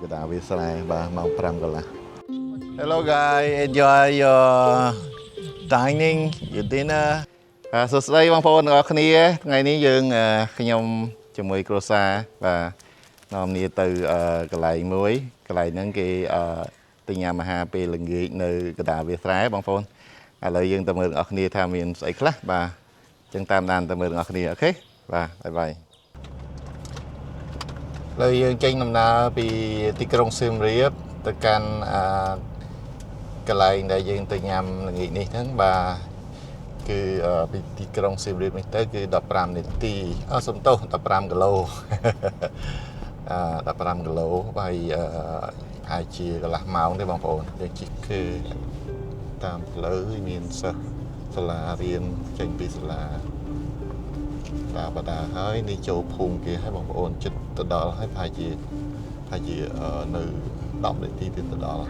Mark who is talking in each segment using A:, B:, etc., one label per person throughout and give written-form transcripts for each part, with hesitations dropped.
A: cái đảo Việt Sài và mong pram gọi là Hello guys, enjoy your dining, your dinner. សួស្តីបងប្អូនទាំងអស់គ្នាថ្ងៃនេះយើងខ្ញុំជាមួយគ្រួសារបាទនាំគ្នាទៅកន្លែងមួយកន្លែងហ្នឹងគេទៅញ៉ាំអាហារពេលល្ងាចនៅកណ្ដាលវាលស្រែបងប្អូនឥឡូវយើងទៅមើលទាំងអស់គ្នាថាមានស្អីខ្លះបាទអញ្ចឹងតាមដានទៅមើលទាំងអស់គ្នាអូខេបាទបាយបាយឥឡូវយើងចេញដំណើរពីទីក្រុងសៀមរាបទៅកាន់កន្លែងដែលយើងទៅញ៉ាំល្ងាចនេះហ្នឹងបាទគឺពីទីក្រុងសៀមរាបនេះទៅគឺ15នាទីសំទោស15គីឡូ15គីឡូហើយអាចជាកន្លះម៉ោងទេបងប្អូនយើងជិះគឺតាមផ្លូវមានសិស្សសាលារៀនចេញពីសាលាតាបតាហើយនេះចូលភូមិគេហើយបងប្អូនចិត្តទៅដល់ហើយប្រហែលជានៅ10នាទីទៀតទៅដល់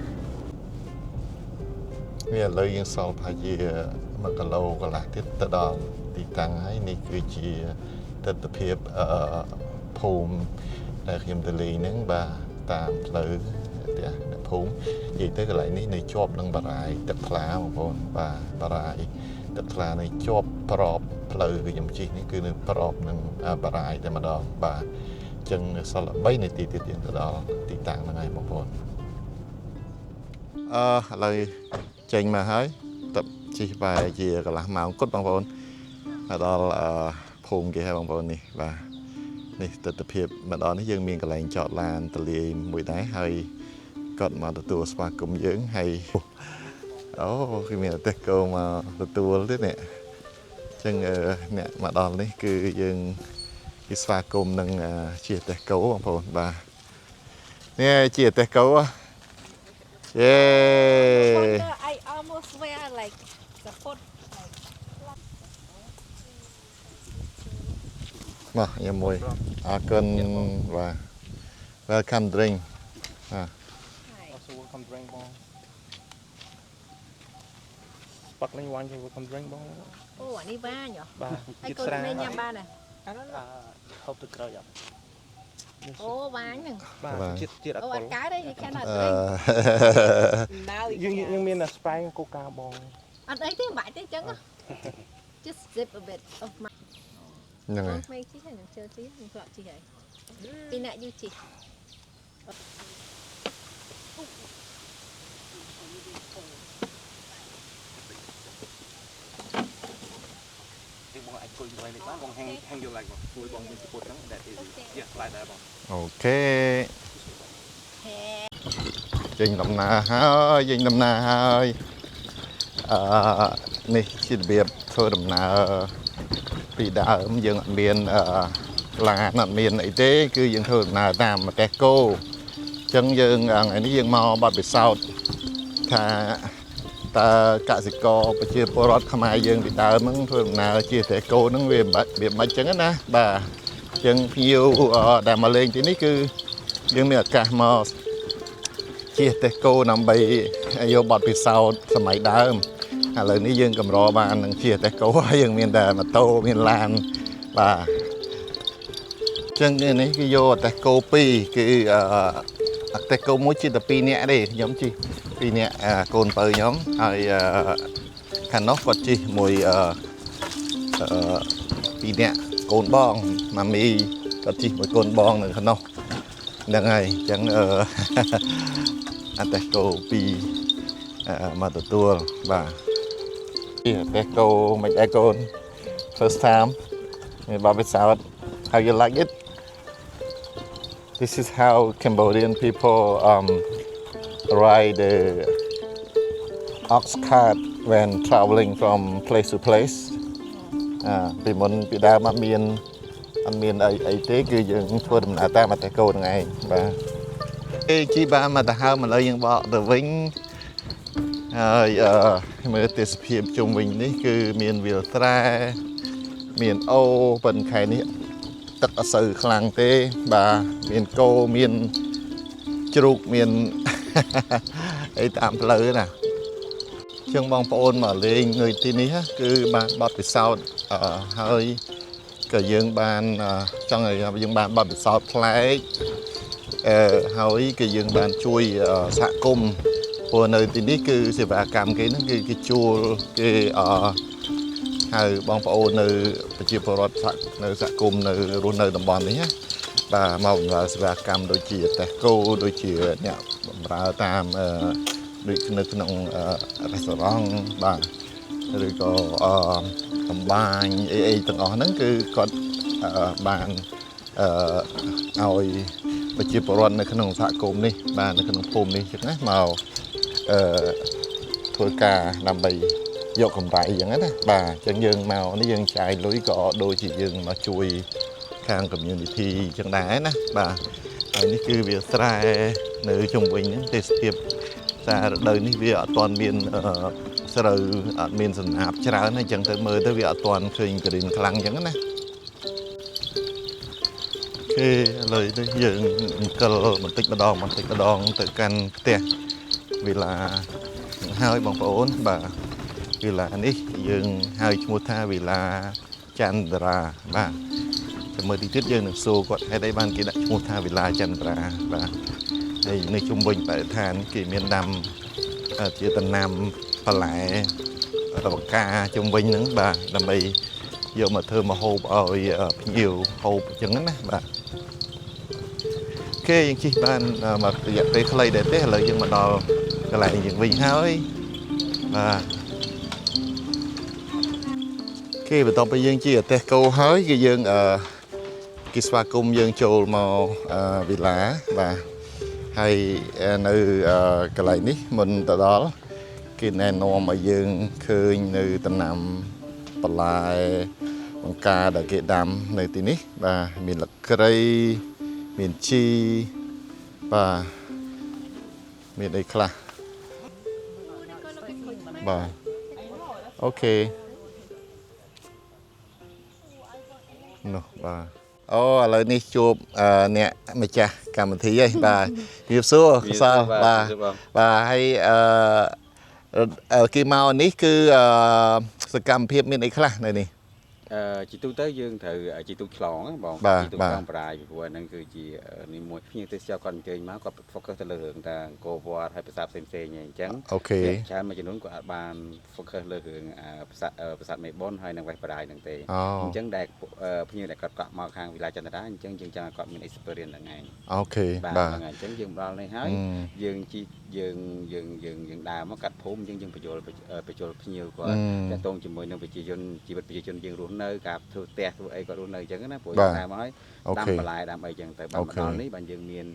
A: វាឥឡូវយើងសល់ប្រហែលជា1គីឡូកន្លះទៀតទៅដល់ទីតាំងហើយនេះគឺជាទស្សនភាពភូមិដែលខ្ញុំទៅលេងហ្នឹងបាទតាមផ្លូវផ្ទះអ្នកភូមិនិយាយទៅកន្លែងនេះនៅជាប់នឹងបារាយទឹកថ្លាបងប្អូនបាទបារាយទឹកថ្លានៅជាប់ប្របផ្លូវខ្ញុំជិះនេះគឺនៅប្របនឹងបារាយតែម្ដងបាទអញ្ចឹងសល់3នាទីទៀតទៅដល់ទីតាំងហ្នឹងហើយបងប្អូនឥឡូវចេញមកហើយទឹកជិះបែរជាកន្លះម៉ោងគត់បងប្អូនដល់ភូមិគេហើយបងប្អូននេះបាទនេះទស្សនភាពម្ដងនេះយើងមានកន្លែងចតឡានទលាយមួយដែរហើយគាត់មកទទួលស្វាគមន៍យើងហើយអូគឺមានតែកោមកទទួលទៀតនេះអញ្ចឹងអ្នកមកដល់នេះគឺយើងគេស្វាគមន៍នឹងជាតេកោបងប្អូនបាទនេះជាតេកោYeah.
B: I almost wear like the foot.
A: Mà nhà mùi cơn và welcome drink.
C: Also welcome drink bong. Sparkling wine cho welcome drink bong.
B: Oh, anh đi ba nhở?
C: Ba.
B: Ai cô lên nhà ba này?
C: Hộp từ cờ vậy.
B: Oh, ba anh.
C: Ba. Chiết
B: Oh, ăn cái đấy thì khen là drink.
C: Nhưng miền là Sprite Coca bong.
B: Ăn đấy thế bãi thế trắng á. Just zip a bit of my.
A: Như này.
B: Mấy chị hay là chơi chị, mình gọi chị vậy. Đi lại như chị.
A: Ok. Dành đầm nà hơi, dành đầm nà hơi. Này chỉ biệt thôi đầm nà vì đã dừng miền là miền ấy thế cứ dừng thôi là làm mà té cô chân dừng ngàyนี้dừng mò bật bị sao thà ta cả dịch co bây giờ porot không ai dừng bị đau mắng thôi là chia té cô nó về bị mất chân á bà chân nhiều đàm mà lên thế này cứ dừng miền cả mò chia té cô nằm bay vô bật bị saoสมัยđau lờiนี้dương cầm rò bàn đằng chia té cố dương miền đà mà tô miền lan và chân cái này cái vô té cô pi cái té cô mỗi chi tập pi nhẹ đi giống chi pi nhẹ cồn pơi nhóm hay khăn nóc vật chi mùi pi nhẹ cồn bong mà mi vật chi mùi cồn bong nữa khăn nóc đằng này chẳng té cô pi mà tụi tua và Deco, make Deco first time. Barbie salad. How you like it? This is how Cambodian people ride the ox cart when traveling from place to place. Vì muốn bị đa mà miền ăn miền ấy thế cứ những thua đầm nà ta mà Deco này và chi ba mà ta hao mà lấy những bọ từ vĩnhមើលទេសភាពជុំវិញនេះគឺមានវាលស្រែមានអូប៉ុនខែនេះទឹកអត់សូវខ្លាំងទេបាទមានគោមានជ្រូកមានអីតាមផ្លូវណាចឹងបងប្អូនមកលេងនៅទីនេះគឺបានបទពិសោធន៍ហើយក៏យើងបានចង់ឲ្យយើងបានបទពិសោធន៍ប្លែក ហើយគេយើងបានជួយសហគមន៍ព្រោះនៅទីនេះគឺសេវាកម្មគេហ្នឹងគឺគេជួលគេហៅបងប្អូននៅប្រជាពលរដ្ឋនៅសហគមន៍នៅរស់នៅតំបន់នេះណាបាទមកបម្រើសេវាកម្មដូចជាតេស្កូដូចជាអ្នកបម្រើតាមដូចនៅក្នុងរេស្តូរ៉ង់បាទឬក៏កំបាញអីទាំងអស់ហ្នឹងគឺគាត់បានឲ្យប្រជាពលរដ្ឋនៅក្នុងសហគមន៍នេះបាទនៅក្នុងភូមិនេះចឹងណាមកធ្វើការដើម្បីយកកម្រៃចឹងណាបាទចឹងយើងមកនេះយើងចាយលុយក៏ដូចជាយើងមកជួយខាង community ចឹងដែរណាបាទហើយនេះគឺវាស្រែនៅជុំវិញហ្នឹងទេសភាពសារដូវនេះវាអត់ទាន់មានស្រូវអត់មានសំណាបច្រើនហើយចឹងទៅមើលទៅវាអត់ទាន់ឃើញក្រៀនខ្លាំងចឹងណាឥឡូវនេះយើងអង្គលបន្តិចម្ដងទៅកាន់ផ្ទះវិឡាហើយបងប្អូនបាទវិឡានេះយើងហៅឈ្មោះថាវិឡាចន្ទរាបាទតែមើលទីទៀតយើងនឹងសួរគាត់ហេតុអីបានគេដាក់ឈ្មោះថាវិឡាចន្ទរាបាទហើយនៅជុំវិញបរិស្ថានគេមានដាំជាដំណាំបន្លែបកាជុំវិញហ្នឹងបាទដើម្បីយកមកធ្វើម្ហូបឲ្យភ្ញៀវហូបអញ្ចឹងណាបាទគេយើងជិះបានមករយៈពេលខ្លីដែរទេឥឡូវយើងមកដល់កន្លែងយើងវិញហើយបាទគេបន្ទាប់ពីយើងជិះអទេសកោហើយគឺយើងគេស្វាគមន៍យើងចូលមកវិឡាបាទហើយនៅកន្លែងនេះមុនទៅដល់គេណែនាំឲ្យយើងឃើញនៅដំណាំបន្លែបង្ការដែលគេដាំនៅទីនេះបាទមានលក្រីមានជីបាទមានអីខ្លះបាទអូខេនោះបាទអូឥឡូវនេះជួបអ្នកម្ចាស់កម្មវិធីហីបាទជម្រាបសួរសើបាទបាទហើយគេមកនេះគឺសកម្មភាពមានអីខ្លះនៅនេះ
D: ជីទូទៅយើងត្រូវជីទូឆ្លងបងជីទូឆ្លងប្រាយពីព្រោះហ្នឹងគឺជានេះមួយភ្ញៀវទេសចរគាត់អញ្ជើញមកគាត់ focus ទៅលើរឿងតាអង្គរវត្តហើយប្រាសាទផ្សេងៗអញ្ចឹង
A: អូខេ
D: ច្រើនមួយចំនួនគាត់អាចបាន focus លើរឿងប្រាសាទមេបុនហើយនឹងវេះប្រាយហ្នឹងទេអញ្ចឹងដែលភ្ញៀវដែលគាត់កក់មកខាងវិឡាចន្ទរាអញ្ចឹងយើងចង់ឲ្យគាត់មាន experience ហ្នឹងឯង
A: អូខេ
D: បាទហ្នឹងហើយអញ្ចឹងយើងដល់នេះហើយយើងជីយើងដើរមកកាត់ភូមិអញ្ចឹងយើងបញ្យល់ភ្ញៀវគាត់តាក់ទងជាមួយនឹងប្រជាជនជីវិតប្រជាជនយើងរស់នៅការធ្វើផ្ទះធ្វើអីក៏រស់នៅអញ្ចឹងណាព្រោះយើងតាមហើយដាំបន្លែដាំអីអញ្ចឹងទៅបាទមកដល់នេះបាទយើងមាន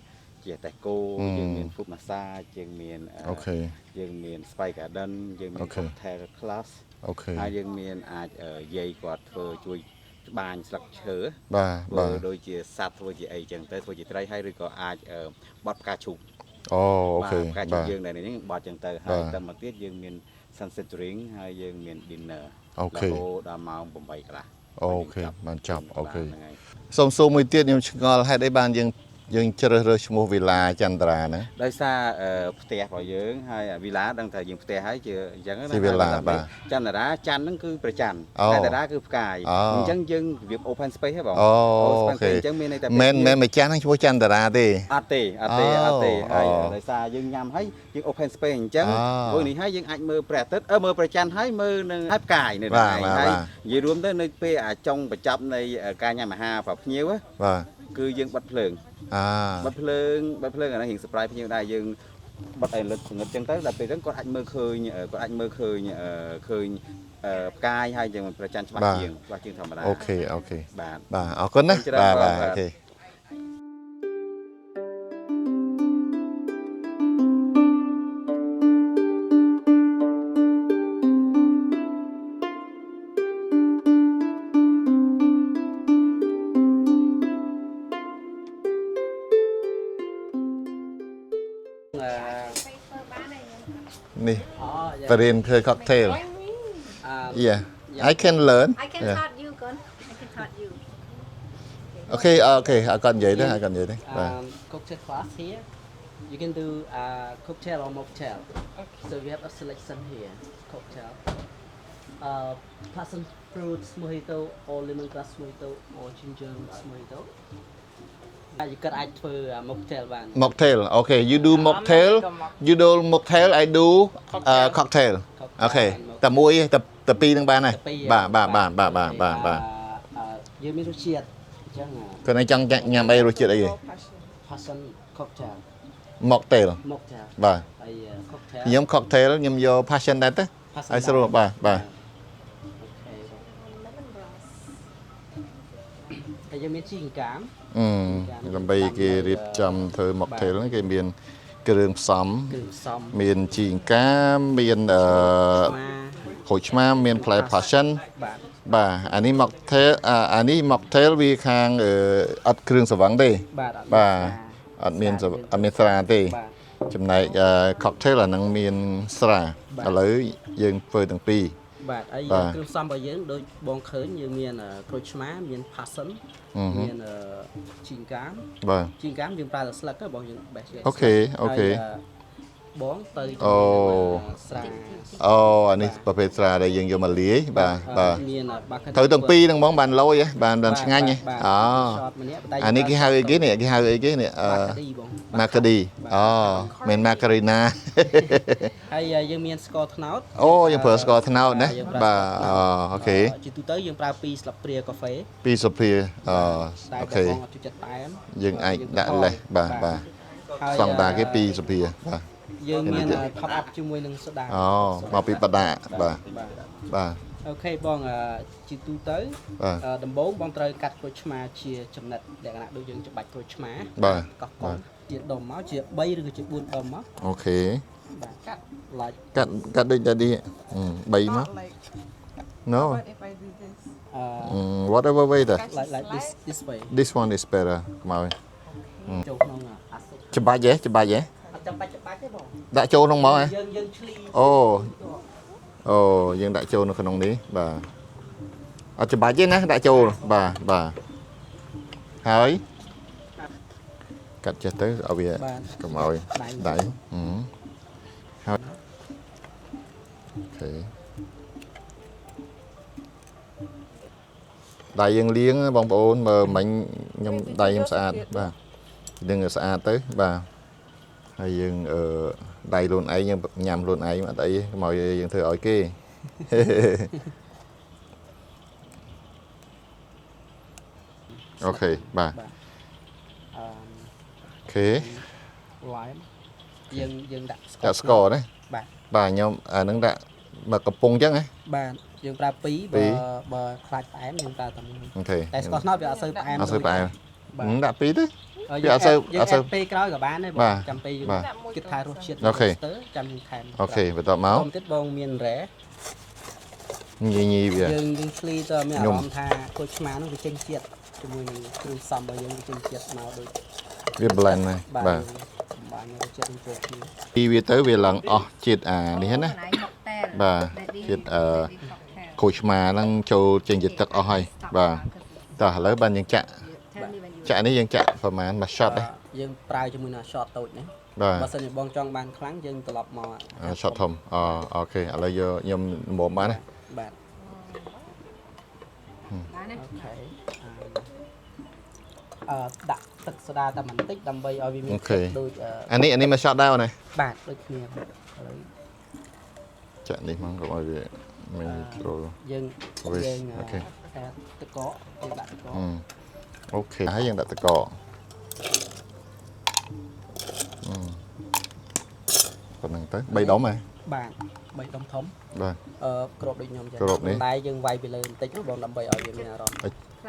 D: ជាតេស្កូយើងមាន food massage យើងមានយើងមាន Spy Garden យើងមាន cocktail class ហើយយើងមានអាចយាយគាត់ធ្វើជួយច្បាញ់ស្លឹកឈើបាទដូចជាសត្វធ្វើជាអីអញ្ចឹងទៅធ្វើជាត្រីហើយឬក៏អាចបត់ផ្កាឈូក
A: អូខេ
D: ផ្កាឈូកយើងនៅនេះបត់អញ្ចឹងទៅហើយតែមកទៀតយើងមាន sunset drink ហើយយើងមាន dinner
A: អូខេ
D: ដល់ម៉ោង8កន្លះ
A: អូខេបានចប់អូខេសូមសួរមួយទៀតខ្ញុំឆ្ងល់ហេតុអីបានយើងជ្រើសរើសឈ្មោះវិឡាចន្ទរាហ្នឹង
D: ដោយសារផ្ទះរបស់យើងហើយវិឡាដឹងថាយើងផ្ទះហើយជាអញ្ចឹងណា
A: វិឡាបាទ
D: ចន្ទរាច័ន្ទហ្នឹងគឺប្រច័ន្ទតែតារាគឺផ្កាយអញ្ចឹងយើងរបៀប open space ហ៎បង
A: អូខេអញ្ចឹងមានន័យថាមិនម្ចាស់ហ្នឹងឈ្មោះចន្ទរាទេ
D: អត់ទេហើយដោយសារយើងញ៉ាំហើយយើង open space អញ្ចឹងព្រោះនេះហើយយើងអាចមើលព្រះអាទិត្យមើលប្រច័ន្ទហើយមើលនឹងហើយផ្កាយនៅនេះហើយនិយាយរួមទៅនៅពេលចុងបញ្ចប់នៃការញ៉ាំអាហារប្រាប់ភ្ញៀវ
A: បាទ
D: គឺយើងបិទភ្លើងបិទភ្លើងអាហ្នឹងរៀង surprise ភ្ញៀវដែរយើងបិទឲ្យលឹកស្ងឹតចឹងទៅដល់ពេលហ្នឹងគាត់អាចមើលឃើញផ្កាយហើយយើងប្រច័ណ្ឌច្បាស់ជាងធម្មតា
A: អូខេ
D: បាទ
A: អរគុណណាបាទអូខេនេះបរិញ្ញាធ្វើ cocktail yeah I can learn
B: I can taught you កូន I can taught you
A: អូខេអត់និយាយទេបាទ
E: cocktail class here you can do cocktail or mocktail so we have a selection here cocktail passion fruit mojito or lemongrass mojito or ginger mojito you got I for mocktail ban
A: mocktail okay you do mocktail you do mocktail I do cocktail okay តែមួយតែពីរនឹងបានហើយបាទ
E: យើងមានរសជាតិអញ្ចឹង
A: គាត់ឯងចង់ញ៉ាំអីរសជាតិអី
E: passion cocktail
A: mocktail បាទ
E: ហើយ cocktail
A: ខ្ញុំ cocktail ខ្ញុំយក passion ដែរទៅឲ្យស្រួលបាទ
E: ហើយយើងមានជីកកាម
A: ដើម្បីគេរៀបចំធ្វើ mocktail ហ្នឹងគេមានគ្រឿងផ្សំមានជីងកាមមានក្រូចឆ្មាមានផ្លែ passion បាទអានេះ mocktail វាខាងអត់គ្រឿងស្រវឹងទេបាទអត់មានស្រាទេចំណែក cocktail អាហ្នឹងមានស្រាឥឡូវយើងធ្វើទាំងពីរ
E: បាទហើយគ្រឿងផ្សំរបស់យើងដូចបងឃើញយើងមានក្រូចឆ្មាមាន passion មានជីងកាម
A: បាទ
E: ជីងកាមយើងប្រើតែស្លឹកបងយើងបេះ
A: អូខេ
E: បងទៅ
A: អូ
E: ស្រា
A: អូអានេះប្រភេទស្រាដែលយើងយកមកលាយបាទ
E: មាន
A: ត្រូវទាំងពីរហ្នឹងហ្មងបានលយបានឆ្ងាញ់អូអានេះគេហៅអីគេនេះគេហៅអីគេនេះម៉ាកាឌីអូមិនម៉ាការីណា
E: ហើយយើងមានស្ករត្នោត
A: អូយើងប្រើស្ករត្នោតណាបាទអូខេ
E: ជាទូទៅយើងប្រើ2ស្លាបព្រាកាហ្វេ
A: 2ស្លាបព្រាអូខេ
E: បងអត់ជួយចិត្តតែម
A: យើងអាចដាក់លេសបាទសង្តាគេ2ស្លាបព្រាបាទ
E: យើងមាន top up ជាមួយនឹងសូដា
A: អូមកពីបដាបាទ
E: អូខេបងជាទូទៅដំបូងបងត្រូវកាត់ក្រូចឆ្មាជាចំណិតលក្ខណៈដូចយើងច្បាច់ក្រូចឆ្មា
A: បាទ
E: កោះកោះជាដុំមកជា3ឬក៏ជា4ដុំមក
A: អូខេ
E: បាទកាត់ like
A: កាត់ដូចdaddy 3មក No whatever way that
E: like this way
A: this one is better មក
E: ចូលក្នុងអាស៊ីត
A: ច្បាច់ហ៎អត់ចាំបាច់ទេបងដាក់ចូលក្នុងមកហ៎
E: យើងឆ្លី
A: អូយើងដាក់ចូលនៅក្នុងនេះបាទអត់ច្បាច់ទេណាដាក់ចូលបាទហើយកាត់ចេះទៅឲ្យវាកុំឲ្យដៃហើយអូខេដៃយើងលាងបងប្អូនមើលមិញខ្ញុំដៃខ្ញុំស្អាតបាទនឹងស្អាតទៅបាទហើយយើងដៃខ្លួនឯងយើងញ៉ាំខ្លួនឯងអត់អីមកយើងធ្វើឲ្យគេអូខេបាទអូខេ
E: lime យើងដាក់
A: ស្ករណាបាទខ្ញុំអានឹងដាក់មកកំប៉ុងអញ្ចឹងហ៎
E: បាទយើងប្រើ2បើខ្លាចផ្អែមយើងប្រើតែមួយ
A: អូខេ
E: តែស្ករត្នោតវាអត់សូវផ្អែម
A: ដាក់2ទេ
E: វាអត់សូវពេលក្រោយក៏បានដែរបងចាំពេលយើងគិតថារសជាតិចាំយើងថែម
A: អូខេបន្ទាប់មក
E: បន្តិចបងមានរ៉េ
A: ញីវា
E: យើងឆ្លីទៅមានអារម្មណ៍ថាក្រូចឆ្មានោះវាចេញជាតិជាមួយនឹងគ្រឿងផ្សំរបស់យើងវាចេញជាតិមកដូច
A: វា blend ហើយបាទ
E: បានរសជាតិនឹងចូលគ្នា
A: ពីវាទៅវាឡើងអស់ជាតិអានេះណាបាទជាតិក្រូចឆ្មាហ្នឹងចូលចេញជាតិទឹកអស់ហើយបាទតោះឥឡូវបានយើងចាក់នេះយើងចាក់ប្រហែលមួយ shot ទេ
E: យើងប្រើជាមួយនឹង shot តូចណាបើសិនជាបងចង់បានខ្លាំងយើងត្រឡប់មក
A: shot ធំអូខេឥឡូវយកខ្ញុំមុំបានណា
E: បាទអូខេដាក់ទឹកសូដាតែបន្តិចដើម្បីឲ្យវាមាន
A: ដូចអានេះមួយ shot ដែរអូន
E: បាទដូចគ្នាឥឡូវ
A: ចាក់នេះមកកុំឲ្យវាមានចូល
E: យើង
A: អូខេ
E: ទឹកកកយើងដាក់ទឹកកក
A: អូខេហើយយើងដាក់ទឹកកកប៉ុណ្្នឹងទៅ3ដុំហ៎
E: បាទ3ដុំធំ
A: បាទ
E: គ្របដូចខ្ញុំចឹងតែយើងវាយពីលើបន្តិចបងដើម្បីឲ្យវាមានអារម្មណ៍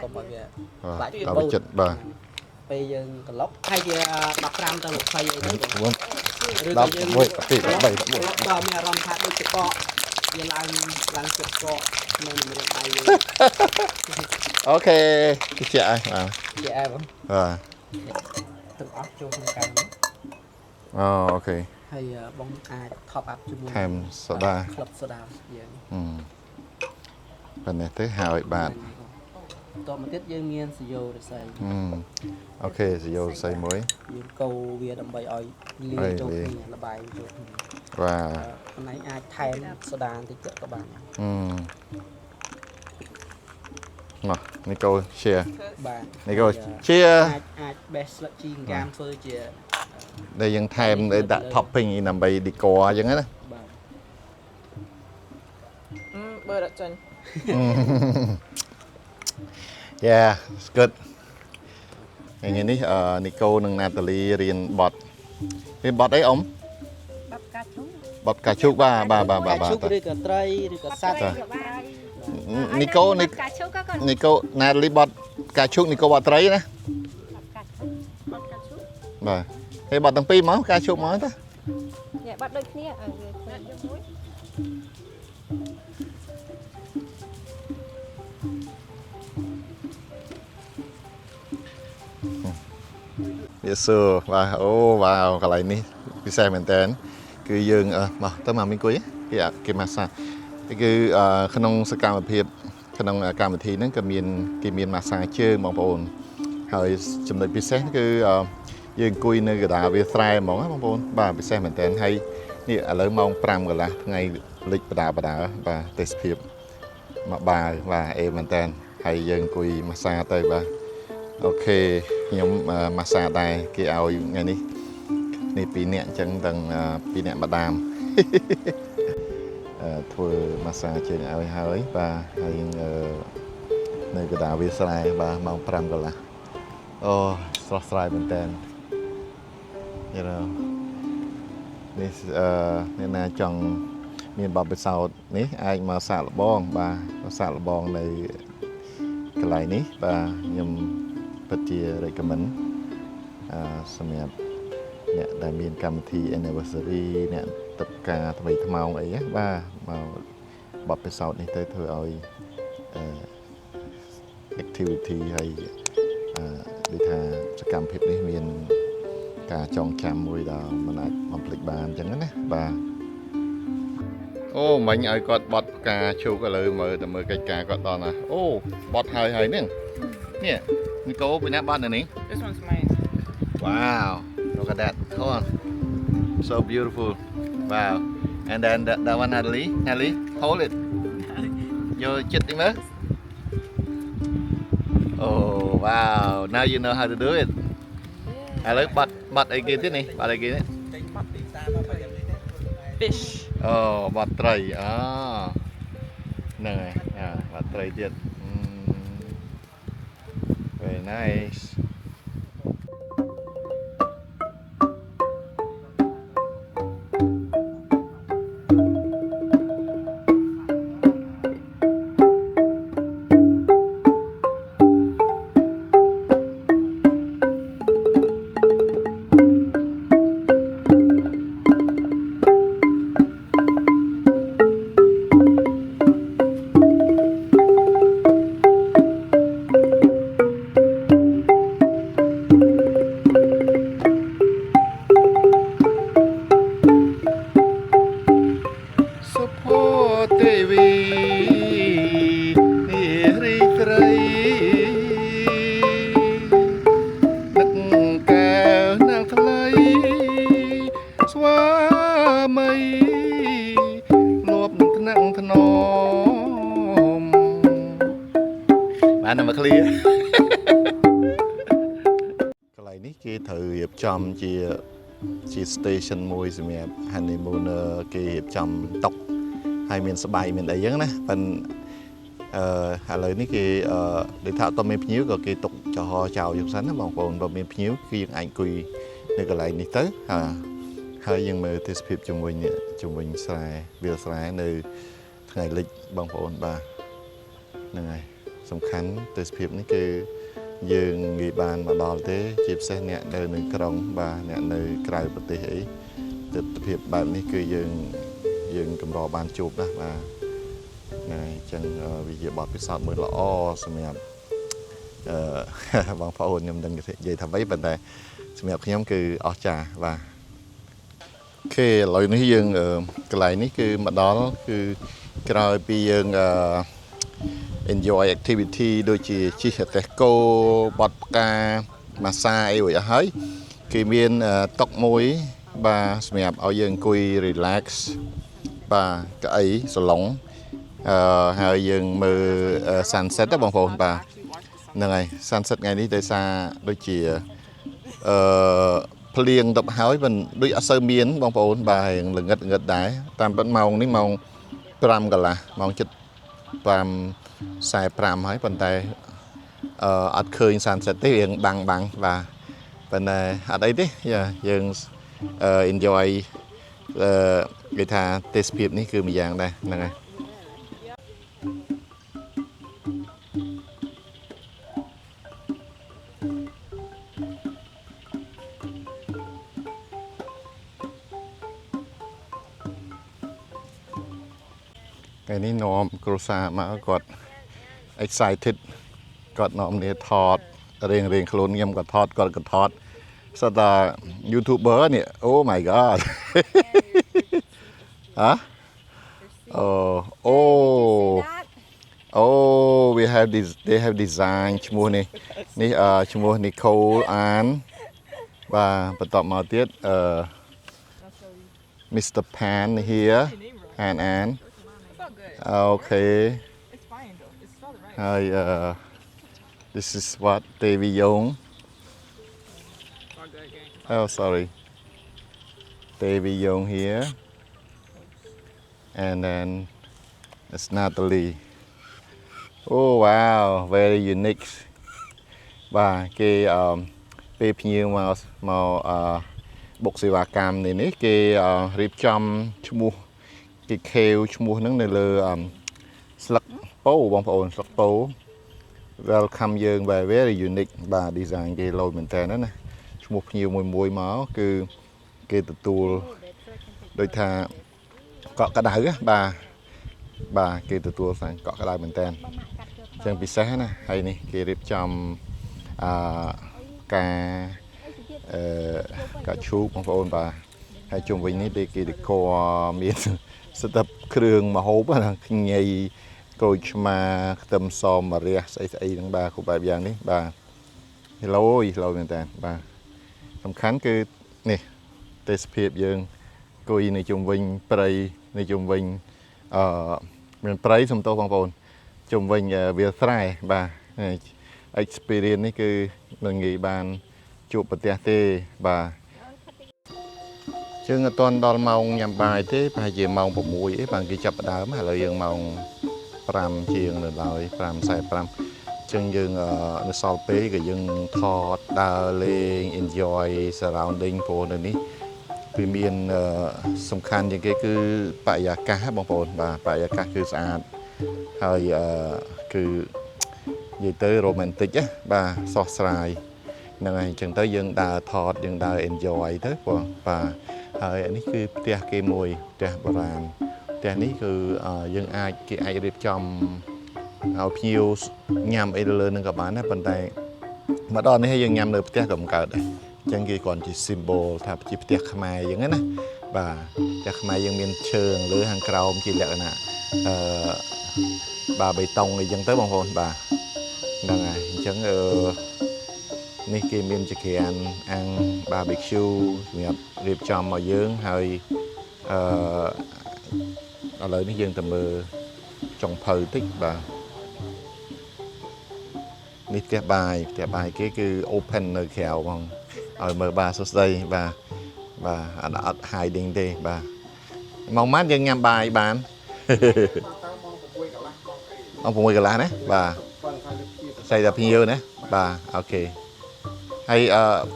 E: កុំឲ្យវា
A: ខ្លាចបោកចិត្តបាទ
E: ពេលយើងក្លុកហើយជា15ទៅ20អីទៅ
A: ឬក៏យើង
E: 10មានអារម្មណ៍ថាដូចទឹកកកវាឡើងទឹកកកនៅនឹងដៃយើង
A: អូខេជាក់ហើយបាទ
E: ជាក់ហើយបង
A: បាទ
E: ទឹកអស់ចូលក្នុងកាំ
A: អូខេ
E: ហើយបងអាច top up ជាមួយ
A: ថែមសូដា
E: ក្លឹបសូដាយើង
A: ប៉ុណ្ណេះទៅហើយបាទ
E: តមកទៀតយើងមានសាយ៉ូរស័យ
A: អូខេសាយ៉ូរស័យមួយ
E: យើងកូរវាដើម្បីឲ្យលាយចូលគ្នាល្បាយចូលគ្នា
A: បាទ
E: ខ្លួនឯងអាចថែមសូដាបន្តិចទៀតក៏បាន
A: Nào, Nico share.
E: បាទ
A: Nico share.
E: អាចបេះស្លឹកជីកាមធ្វើជា
A: Đây dân thêm để đặt topping nằm bay decorចឹងណា
E: បាទ
B: Bơ đợt chân.
A: Yeah, it's good. ថ្ងៃនេះNico និង Natalie រៀនបត់អីអ៊ំ
B: Bắp cá chú.
A: បត់កាជូកបាទ
E: ជុកឬក៏ត្រីឬក៏សត្វ
A: Nico
B: Bắp cá chú các con.
A: Nico Natalie បត់កាជូក Nico បត់ត្រីណា
B: Bắp cá chú. Bắp cá chú.
A: បាទហើយបត់ទាំងពីរមកកាជូកមកតា
B: Dạ bắp đôi kia. Đợt cho muối.
A: វាសួរបាទអូវ៉ាវកន្លែងនេះពិសេសមែនតើគឺយើងមកទៅមកមីអង្គុយគេម៉ាសាគឺក្នុងសកម្មភាពក្នុងកម្មវិធីហ្នឹងក៏មានគេមានម៉ាសាជើងបងប្អូនហើយចំណុចពិសេសគឺយើងអង្គុយនៅកណ្ដាលវាស្រែហ្មងណាបងប្អូនបាទពិសេសមែនតើហើយនេះឥឡូវម៉ោង5កន្លះថ្ងៃលិចបដាបាទទេសភាពមកបាទអេមែនតើហើយយើងអង្គុយម៉ាសាទៅបាទអូខេខ្ញុំម៉ាសាដែរគេឲ្យថ្ងៃនេះនេះ2នាក់អញ្ចឹងទាំង2នាក់ម្ដាម ធ្វើម៉ាសាជើងឲ្យហើយបាទហើយនៅកណ្ដាលវាស្រែបាទម៉ោង5កន្លះអូស្រស់ស្រាយមែនតើ you know នេះអ្នកណាចង់មានបទពិសោធន៍នេះអាចមកសាកល្បងបាទមកសាកល្បងនៅកន្លែងនេះបាទខ្ញុំពិតជា recommend សម្រាប់អ្នកដែលមានកម្មវិធី anniversary អ្នកទឹកការថ្មីថ្មោងអីបាទមកបទពិសោធន៍នេះទៅធ្វើឲ្យactivity ហើយដូចថាសកម្មភាពនេះមានការចងចាំមួយដល់មិនអាចបំភ្លេចបានអញ្ចឹងណាបាទអូមិញឲ្យគាត់បត់ផ្កាឈូកឥឡូវមើលកិច្ចការគាត់ដល់ណាអូបត់ហើយនេះនេះនីកូពីណាបត់នៅនេះ
F: This one's mine.
A: Wow, look at that. Come on. So beautiful. Wow. And then that one, Natalie, hold it. You're chitting there? Oh, wow. Now you know how to do it. I like but again this này, but again.
F: Fish.
A: Oh, but try. Ah. Này, but tryទៀត. Very nice. Bạn nào mà clear កន្លែងនេះគេត្រូវរៀបចំជា station មួយសម្រាប់ honeymooner គេរៀបចំតុហើយមានសបាយមានអីចឹងណាប៉ិនឥឡូវនេះគេដូចថាអត់មានភ្ញៀវក៏គេទុកចំហចោលយកសិនណាបងប្អូនបើមានភ្ញៀវគឺយើងអាចអង្គុយនៅកន្លែងនេះទៅហើយយើងមើលទេសភាពជុំវិញស្រែវាលស្រែនៅថ្ងៃលិចបងប្អូនបាទហ្នឹងហើយសំខាន់ទេសភាពនេះគឺយើងងាយបានមកដល់ទេជាពិសេសអ្នកនៅក្រុងបាទអ្នកនៅក្រៅប្រទេសអីទិដ្ឋភាពបែបនេះគឺយើងកម្របានជួបណាបាទហ្នឹងហើយអញ្ចឹងវាជាបទពិសោធន៍មួយល្អសម្រាប់បងប្អូនខ្ញុំមិនដឹងនិយាយថាម៉េចប៉ុន្តែសម្រាប់ខ្ញុំគឺអស្ចារ្យបាទអូខេឥឡូវនេះយើងកន្លែងនេះគឺមកដល់គឺក្រោយពីយើង enjoy activity ដូចជាជិះតេះគោបត់ផ្កាម៉ាសាអីរួចអស់ហើយគេមានតុមួយបាទសម្រាប់ឲ្យយើងអង្គុយ relax បាទកៅអីសាឡុង ហើយយើងមើល sunset ណាបងប្អូនបាទហ្នឹងហើយ sunset ថ្ងៃនេះដោយសារដូចជាភ្លៀងទៅហើយមិនដូចអត់សូវមានបងប្អូនបាទល្ងិតដែរតាមពិតម៉ោងនេះម៉ោង5កន្លះម៉ោង7:45ហើយប៉ុន្តែអត់ឃើញ sunset ទេរៀងបាំងបាទប៉ុន្តែអត់អីទេយើងenjoy គេថាទេសភាពនេះគឺមួយយ៉ាងដែរហ្នឹងហើយថ្ងៃនេះនាំគ្រួសារមកគាត់ excited គាត់នាំគ្នាថតរៀងខ្លួនខ្ញុំក៏ថតគាត់ក៏ថតសិតតែ YouTuber នេះ Oh my god ហ៎we have this they have design ឈ្មោះនេះឈ្មោះ Nicole Ann បាទបន្តមកទៀត Mr. Pan here Ann okay
F: It's fine though. It's spelled right.
A: Hi, this is what Davy Young.
F: All good, gang.
A: Oh, sorry. Davy Young here. And then it's Natalie. Oh, wow, very unique. បាទគេពេលភ្ញៀវមកបុកសេវាកម្មនេះគេរៀបចំឈ្មោះគេខេវឈ្មោះហ្នឹងនៅលើស្លឹកពោបងប្អូនស្លឹកពោ welcome យើងបែ very unique បាទ design គេលោមែនតើណាឈ្មោះភ្ញៀវមួយមកគឺគេទទួលដូចថាកក់ក្ដៅបាទគេទទួលសាញ់កក់ក្ដៅមែនតើអញ្ចឹងពិសេសណាហើយនេះគេរៀបចំការឈូកបងប្អូនបាទហើយជុំវិញនេះគេដេកមានស្ទប់គ្រឿងម្ហូបណាខ្ញីក្រូចឆ្មាខ្ទឹមសម្រះស្អីហ្នឹងបាទគ្រប់បែបយ៉ាងនេះបាទ Hello មែនតើបាទសំខាន់គឺនេះទេសភាពយើងគួយនៅជុំវិញព្រៃនៅជុំវិញមានព្រៃសំទោសបងប្អូនជុំវិញវាលស្រែបាទ experience នេះគឺនឹងងាយបានជួបប្រទះទេបាទយើងអត់ទាន់ដល់ម៉ោងញ៉ាំបាយទេប្រហែលជាម៉ោង6អីបាទគេចាប់ផ្ដើមឥឡូវយើងម៉ោង5ជាងនៅឡើយ 5:45 ចឹងយើងនៅសល់ពេលក៏យើងថតដើរលេង enjoy surrounding ព្រោះនៅនេះវាមានសំខាន់ជាងគេគឺបរិយាកាសបងប្អូនបាទបរិយាកាសគឺស្អាតហើយគឺនិយាយទៅ romantic ណាបាទសោះស្រាយហ្នឹងហើយអញ្ចឹងទៅយើងដើរថតយើងដើរ enjoy ទៅបាទហើយនេះគឺផ្ទះគេមួយផ្ទះបុរាណផ្ទះនេះគឺយើងគេអាចរៀបចំឲ្យភ្ញៀវញ៉ាំអីទៅលើនឹងក៏បានដែរប៉ុន្តែមកដល់នេះយើងញ៉ាំនៅផ្ទះក៏មិនកើតដែរអញ្ចឹងគេគ្រាន់ជា symbol ថាជាផ្ទះខ្មែរអញ្ចឹងណាបាទផ្ទះខ្មែរយើងមានឈើលើខាងក្រោមជាលក្ខណៈបាទបេតុងអីចឹងទៅបងប្អូនបាទហ្នឹងហើយអញ្ចឹងនេះគេមានចក្រានអាំង barbecue សម្រាប់រៀបចំមកយើងហើយឥឡូវនេះយើងទៅមើលចុងភៅតិចបាទនេះផ្ទះបាយគេគឺ open នៅក្រៅបងឲ្យមើលបាទសួស្ដីបាទអត់ hiding ទេបាទម៉ោងម៉ានយើងញ៉ាំបាយបានម៉ោង6កន្លះណាបាទស្អីតែភ្ញៀវណាបាទអូខេហើយ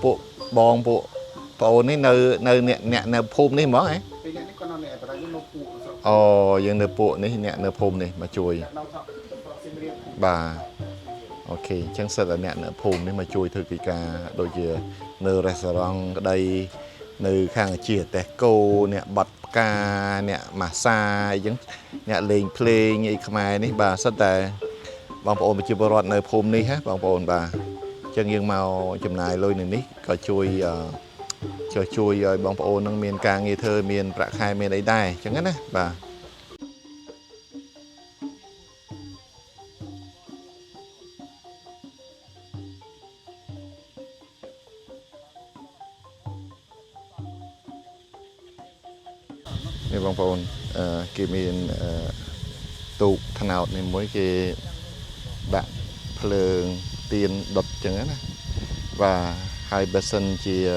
A: ពួកបងពួកប្អូននេះនៅអ្នកនៅភូមិនេះហ្មងហ៎ពីអ្នកនេះក៏នៅនេះតែយើងនៅពួកអូយើងនៅពួកនេះអ្នកនៅភូមិនេះមកជួយបាទអូខេអញ្ចឹងសិតតែអ្នកនៅភូមិនេះមកជួយធ្វើកិច្ចការដូចជានៅ restaurant ក្តីនៅខាងជាតេះគោអ្នកបត់ផ្កាអ្នកម៉ាស្សាអញ្ចឹងអ្នកលេងភ្លេងអីខ្មែរនេះបាទសិតតែបងប្អូនប្រជាពលរដ្ឋនៅភូមិនេះហ៎បងប្អូនបាទអញ្ចឹងយើងមកចំណាយលុយនៅនេះក៏ជួយឲ្យបងប្អូននឹងមានការងារធ្វើមានប្រាក់ខែមានអីដែរអញ្ចឹងណាបាទនេះបងប្អូនគេមាន ตูกถนาวนี่mỗi cái đạn phơi tiền đột chẳng á và hai bờ sân chỉ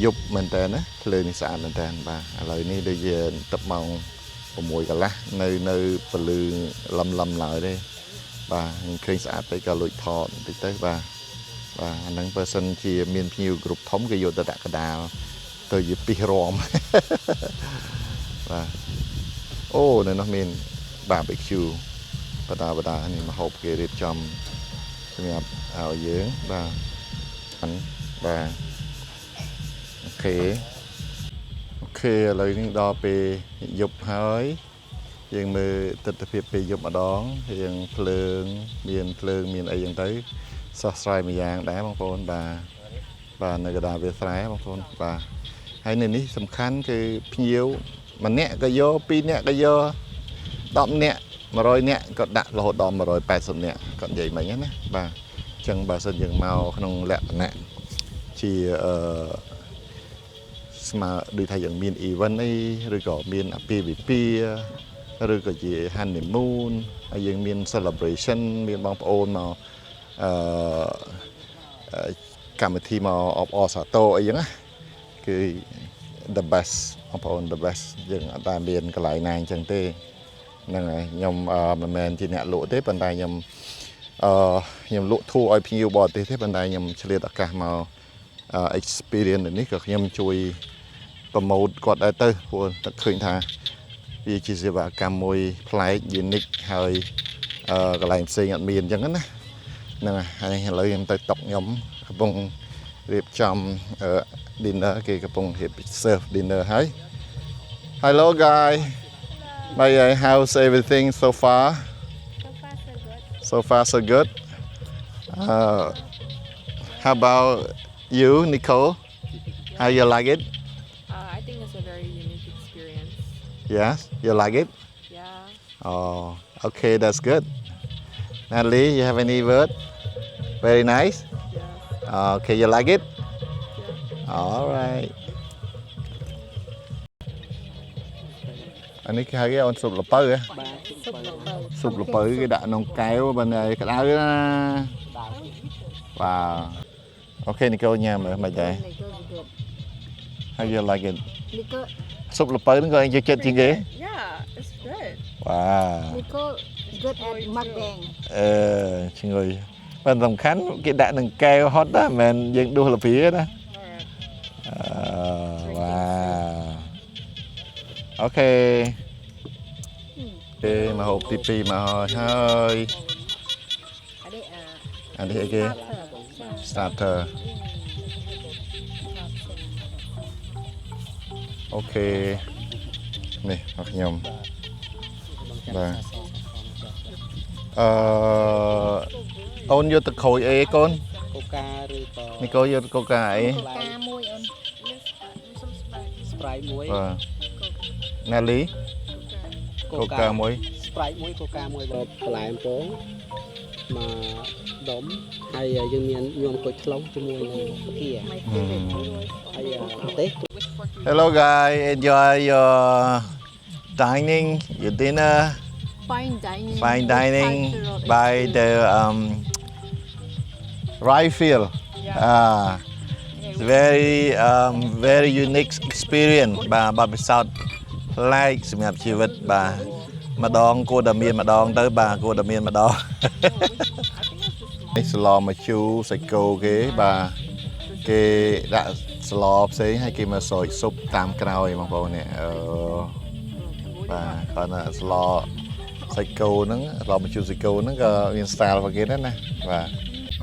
A: dục mình tên á phơi ní sạn mình tên và lời ní bây giờ tập mong của mỗi cái lá nơi nơi phơi lầm lại đây và khi sạn tới cả lụi thọ tới và năng bờ sân chỉ miền nhiều group thống cái vô ta đã cả đào tôi chỉ pi rom và ô này nó miền barbecue bà đà này mà hộp kia đẹp trong nhập ảo dưỡng và bánh và ok lời những đo về dục hơi hiện mơ tịch phiệt về dục ở đó hiện phượng miền ấy hiện tới subscribe mì giang đá bông phôn và nơi đà về trái bông phôn và hay nên ní sầm khănคือพิ้วมันเนี่ยก็โยปีเนี่ยก็โยดอมเนี่ยมาร้อยเนี่ยก็ดักโลดอมมาร้อย80เนี่ยก็ใหญ่ไหมเงี้ยนะบ่าจังบ่าสนยังเมาขนมแหลกเนี่ยที่สมาดูไทยอย่างมีนอีวันนี้หรือก็มีนปีบิปีหรือก็จีฮันนีมูนยังมีนเซเลบรชั่นมีนบางปอนมาการมาที่มาออสโตอย่างนะคือ the best ของผม the best อย่างตามเรียนก็หลายนางจังเต้นั่นไงยมมันแมนที่เนี่ยลุเต้ปันไดยมลุทูไอพียูบอดเต้ปันไดยมเฉลี่ยอากาศมาexperience นี้ก็ยมช่วยโปรโมทกดได้เต้พวกตะคืนท่าวิจิตรบการมวยพลายยูนิคเฮยก็หลายสิ่งมีอย่างนั้นนะนั่นไงให้เลยยังเต้ตกยมกระปงเรียบจำdinner กี่กระปงเห็บเสิร์ฟ dinner ให้ hello guys my how's everything so far so far so good how about you Nicole how you like it
F: I think it's a very unique experience.
A: yes you like it
F: Yeah.
A: oh okay that's good Natalie you have any word very nice
F: Yeah.
A: okay you like it all right อันนี้คือcái on sụp lợp bơ á sụp lợp bơ cái đạn nông kéo bên này cái đá đó wow ok Nicole nha mày chạy how you like it sụp lợp bơ nó coi anh chơi trên ghế
F: Yeah, it's good.
A: wow
B: Nico good at mukbang.
A: chị người bên tầm khánh cái đạn nông kéo hot đó mình dựng đua là phía đó wow ok mà hộp tivi mà hơi anh đi kia starter ok nè học nhầm và ôn vô từ khối ấy con
E: coca ឬក៏
A: Nico vô coca ấy
B: Ca môi on.
E: Sprite មួយ
A: Nelly coca muối
E: Sprite មួយ coca មួយបងបន្លែអំពងមកដុំហើយយើងមានញោមគុយខ្លុងជាមួយនឹងភា
B: My favorite.
E: ហើយទេស
A: hello guys enjoy your dining your dinner fine dining by the rice field it's very unique experience បាទពិសោធន៍ប្លែកសម្រាប់ជីវិតបាទម្ដងគួរតែមានម្ដងទៅបាទគួរតែមានម្ដងនេះស្លមកជូរសាច់គោគេបាទគេដាក់ស្លផ្សេងហើយគេមកស្រោចស៊ុបតាមក្រោយបងប្អូននេះបាទគាត់ថាស្លសាច់គោហ្នឹងស្លមកជូរសាច់គោហ្នឹងក៏មាន style របស់គេដែរណាបាទ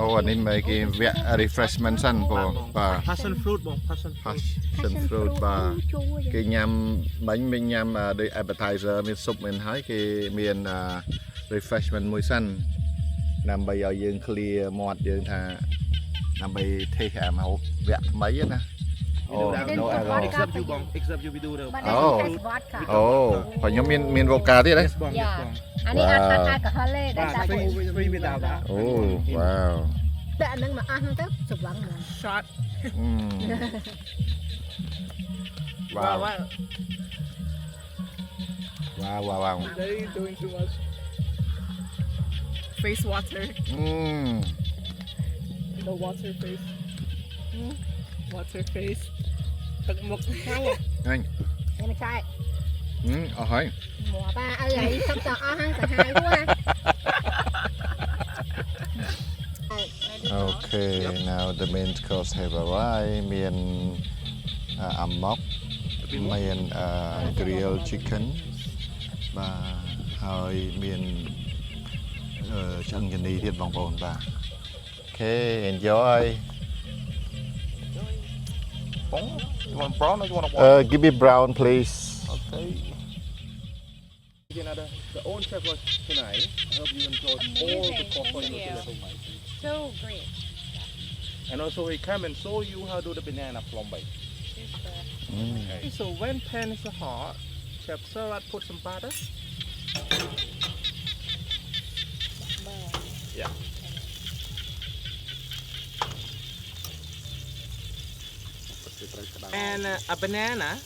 A: អូអានេះមកគេវគ្គ refreshment សិនបងបាទ
C: passion fruit បង passion
A: fruit បាទគេញ៉ាំបាញ់មានញ៉ាំដូច appetizer មានស៊ុបមានហើយគេមាន refreshment មួយសិនដើម្បីឲ្យយើង clear មាត់យើងថាដើម្បី taste អាមកវគ្គថ្មីណាអូ no alcohol
C: except you បង except you we do the
B: But that's vodka.
A: អូបើខ្ញុំមាន vodka ទៀតហ៎
C: បង
B: Yeah. អានេះអត់អត់ alcohol ទេតែតែ
C: free without that
A: អូ wow
B: តែអានឹងមកអស់ហ្នឹងទៅស្រវឹងហ្មង
F: Shot.
A: wow
F: Wow.
A: Wow.
F: They doing too much. Face water. The water face. Water face. Thật mực.
A: Anh.
B: Em mà trai.
A: Hỏi.
B: Mùa ba ơi vậy không sợ hăng sợ hai quá.
A: Okay, now the main course have arrived. Miền amok, miền grilled chicken, và hơi miền chân nhìn đi thiệt bong bồn và. Okay, enjoy.
C: You want brown or you want white?
A: Give me brown, please.
C: Okay. The own chef was tonight. I hope you enjoyed all the coffee you delivered.
F: So great.
C: And also he come and show you how to do the banana flambe. Okay. So when pan is hot, Chef Sarat put some butter. Yeah. And a banana.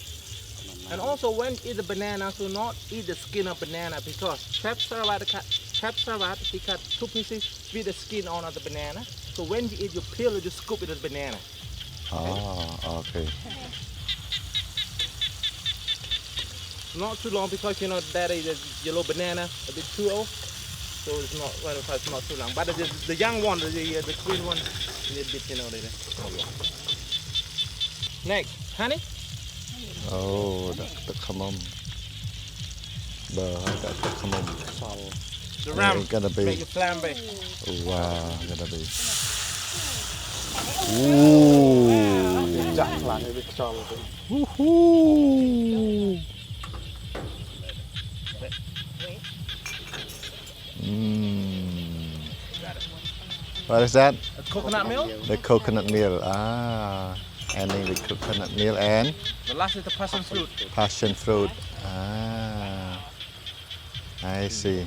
C: And also when you eat the banana, do not eat the skin of banana because Chef Sarat he cut 2 pieces with the skin on of the banana. So when you eat, you peel it, you scoop it as banana.
A: Oh, okay.
C: Not too long because you know that is a yellow banana, a bit too old. So it's not it's not too long. But the young one, the green one, a little bit, you know. Next, honey.
A: Oh, the common. The common.
C: The ram.
A: Gonna be.
C: Make it flambe.
A: Wow, gonna be. Ooh. Woohoo. What is that?
C: Coconut milk.
A: The coconut meal. And then the coconut meal and
C: The last is the passion fruit.
A: passion fruit. I see.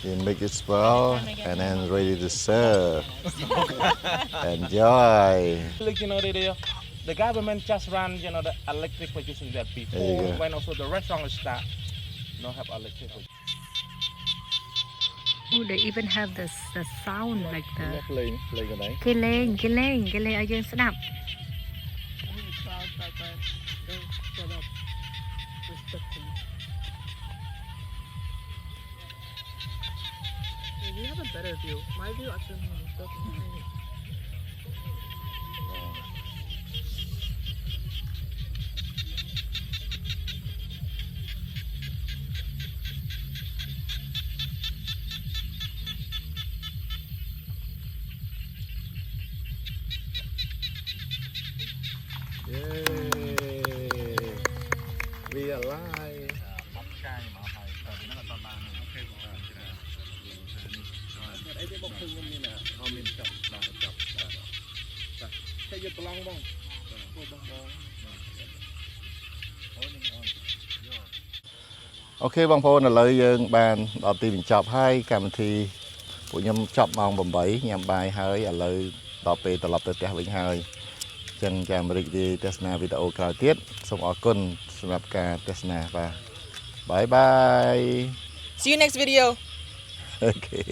A: You make it well and then ready to serve. Enjoy.
C: Like, you know, the government just ran, you know, the electric producing that
A: There you
C: before
A: go.
C: when also the restaurant start, not have electric.
G: Oh, they even have the sound like the
A: លេងកន្លែង
G: គេលេងឲ្យយើងស្ដាប់
F: Clouds like that. Don't shut up. Respectfully. Yeah, you have a better view. My view actually doesn't change.
A: We alive. Ok បងប្អូនឥឡូវយើងបានដល់ទីបញ្ចប់ហើយកម្មវិធីពួកខ្ញុំចប់ម៉ោង 8 ញ៉ាំបាយហើយឥឡូវដល់ពេលត្រឡប់ទៅផ្ទះវិញហើយអញ្ចឹងចាំរីករាយទស្សនាវីដេអូក្រោយទៀតសូមអរគុណសម្រាប់ការទស្សនាបាទបាយបាយ
F: See you next video.
A: Okay